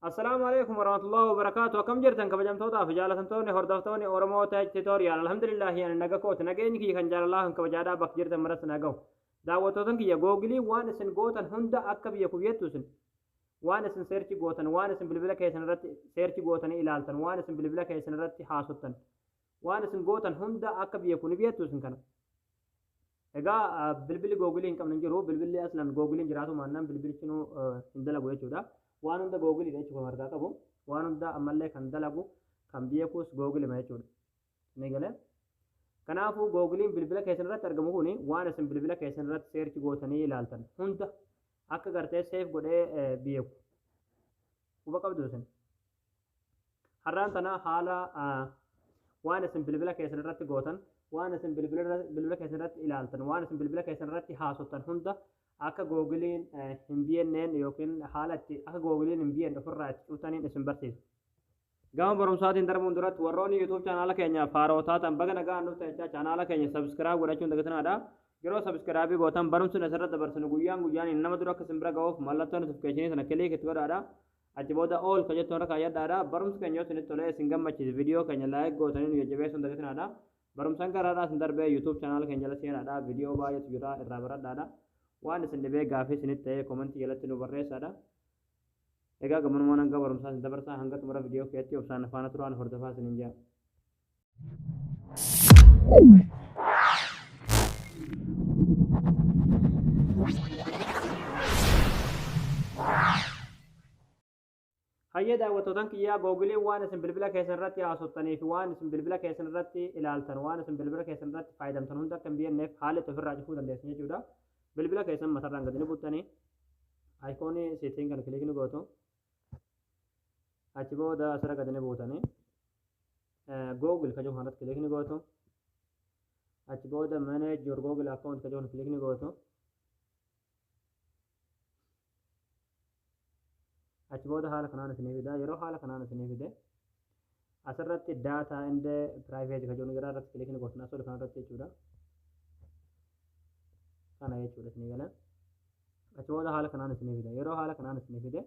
السلام عليكم ورحمة الله وبركاته. كم جرتن كبجم توتا في جالة توني هردفتوني أورمو تاج توتوريال الحمد لله يعني نجاكوت نجيني كي كان جال الله كبجادا بك جرتن مرس نجاو دعوتوتن كي يجوجلي وان سن جوتن هندا أكب يكويتوسن وان سن سيرتي جوتن وان سن بلبلة كيسن رت سيرتي جوتن إلالتن وان سن بلبلة كيسن رت حاسوتن وان سن جوتن هندا أكب يكوني بيتوسن كنا إجا بلبلي جوجلين كم نجرو بلبلي أصلا جوجلين جراتو مانام بلبلي شنو هندلا بويتشودا waan hunda googilii jechuun margaa qabu waan hunda ammallee kan dalagu kan beekus googilii jechuudha ni galee kanaafuu googiliin bilbila keessan irratti argamu kuni waan isin bilbila keessan irratti seerchi gootanii ilaaltan hunda akka gartee seef godhee beeku quba qabdu isin har'aan tana haala waan isin bilbila keessan irratti gootan waan isin bilbila keessan irratti ilaaltan waan isin bilbila keessan irratti haasoftan hunda akka googiliin hin bi'enneen yookiin haalatti akka googiliin hin bi'enne ofirraa itti cuutaniin isin barsiisa. Gama barumsaatiin darbuun duratti warroonni YouTube chaanaala keenya faarootaatan baga nagaan nuuf ta'echaa chaanaala keenya sabskiraayib godhachuun dagatanaadha. Yeroo sabskiraabii gootan barumsuun asirratti dabarsinu guyyaan nama dura akka isin bira ga'uuf mallattoo notifikashinii sana kilik itti godhaadha. Achi booda ool ka jettoon irra kaayyadhaadha. Barumsi keenya yoo isinitti tolee isin gammachiise viidiyoo keenya laayik gootanii nu jajjabeessuun dagatanaadha. Barumsaan garaadhaa isin darbee YouTube chaanaala keenya jala seenaadha. Viidiyoo baay'eetu jira irraa baradhaadha. waan isin dhibee gaafii isinitti ta'ee koomentii jalatti nu barreessaa. Egaa gamanummaan hanga barumsaa isin dabarsaa hanga xumura viidiyoo keetti obsaan faana turaan hordofaa isiniin jira. Hayyee daawwattootaan kiyyaa googiliin waan isin bilbila keessan irratti haasoftanii fi waan isin bilbila keessan irratti ilaaltan waan isin bilbila keessan irratti fayyadamtan hunda akka hin bi'enneef haala itti ofirraa cufuu dandeessan jechuudha. Bilbila keessan matarraan gadi ni buttanii ayikoonii seetiin kan kilik ni gootu achi booda asirra gadi ni buutanii googil ka jedhu kilik ni gootu achi booda manage your google account ka jedhu kilik ni gootu achi booda haala kanaan isinii fida yeroo haala kanaan isinii fide asirratti data and private ka jedhu irratti kilik ni gootu asirra kanarratti jechuudha. kana jechuudha isinii gala achi booda haala kanaan isinii fide yeroo haala kanaan isinii fide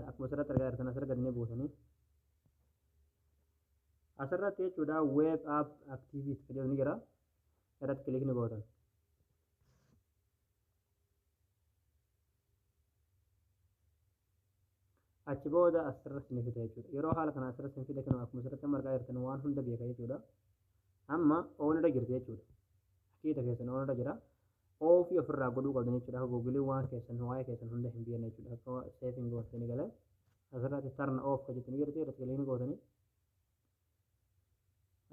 akkuma asirratti argaa jirtan asirra gadi ni buusanii asirratti jechuudha web app activity ka jedhu ni jira irratti kilik ni gootan achi booda asirra isinii fide jechuudha yeroo haala kanaan asirra isinii fide kana akkuma asirratti argaa jirtan waan hunda beeka jechuudha amma oonirra jirti jechuudha. Kita keessan oonirra jira ofii ofirraa godhuu qabdan jechuudha akka googilii waan keessan waa'ee keessan hunda hin bi'enne jechuudha akka seefiin gootanii galee asirratti tarna oof ka jettanii jirti irratti galee ni gootanii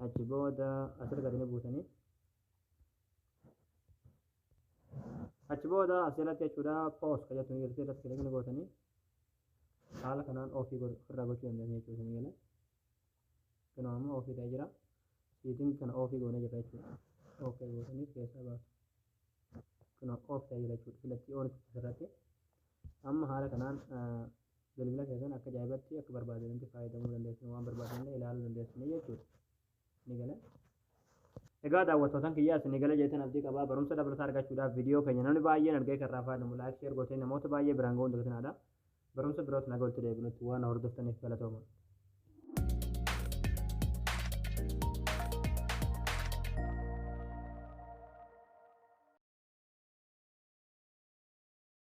achi booda asirra gadi ni buusanii achi booda asirratti jechuudha poos ka jettanii jirti irratti galee ni gootanii haala kanaan ofii ofirraa gochuu dandeenya jechuudha ni galee kun ammoo ofii ta'ee jira siitiin kana ofii goonee jira jechuudha. Oke gootanii keessaa baatu kun of ta'ee jira jechuudha filatti oonitti asirratti amma haala kanaan bilbila keessan akka ajaa'ibatti akka barbaadanitti fayyadamuu dandeessan waan barbaadanillee ilaaluu dandeessan jechuudha ni gala. Egaa daawwattootaan kiyyaa isin gala jeetan abdii qabaa barumsa dabalataa argachuudhaaf viidiyoo keenya namni baay'een argee kan irraa fayyadamu laayik sheer gootee namoota baay'ee biraan ga'uun dagatanaadha. Barumsa birooti nagaa walitti deebinutti waan hordoftaniif galatooma.